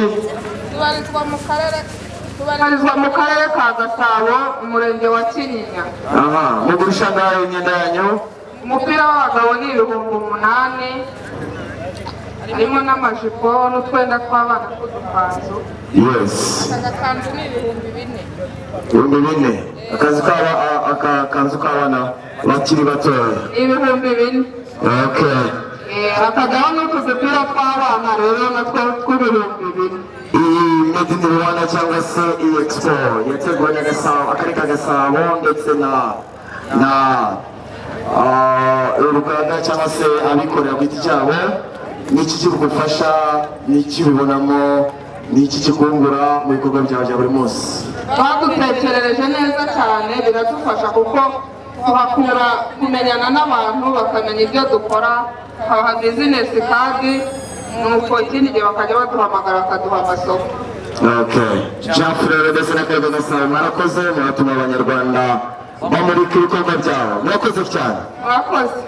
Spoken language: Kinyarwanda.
tubarizwa mu karere ka Gasabo umurenge wa Kinyinya. mugurisha ngaho imyenda yanyu? Umupira w'abagabo ni 8,000, harimo n'amajipo n'utwenda tw'abana tw'udukanzu. Yes. Agakanzu ni 4,000. 4,000. Akakanzu k'abana bakiri batoya 4,000. Okay. Akagabo n'utudupira tw'abana rero natwo tw'ibihumbi 2,000. Made in Rwanda cyangwa se Expo yateguwe na Gasabo, akarere ka Gasabo ndetse na uruganda cyangwa se abikorera ku giti cyabo. N'iki kigufasha, n'iki ubibonamo, n'iki kikungura mu bikorwa byawe bya buri munsi? Badutekerereje neza cyane, biradufasha kuko tuhakura kumenyana n'abantu bakamenya ibyo dukora, haha business kandi nuko ikindi gihe bakajya baduhamagara bakaduha amasoko. Okay. Jean Frere ndetse n'akarere ka Gasabo murakoze, muratuma abanyarwanda bamurika ibikorwa byabo. Murakoze cyane. Murakoze.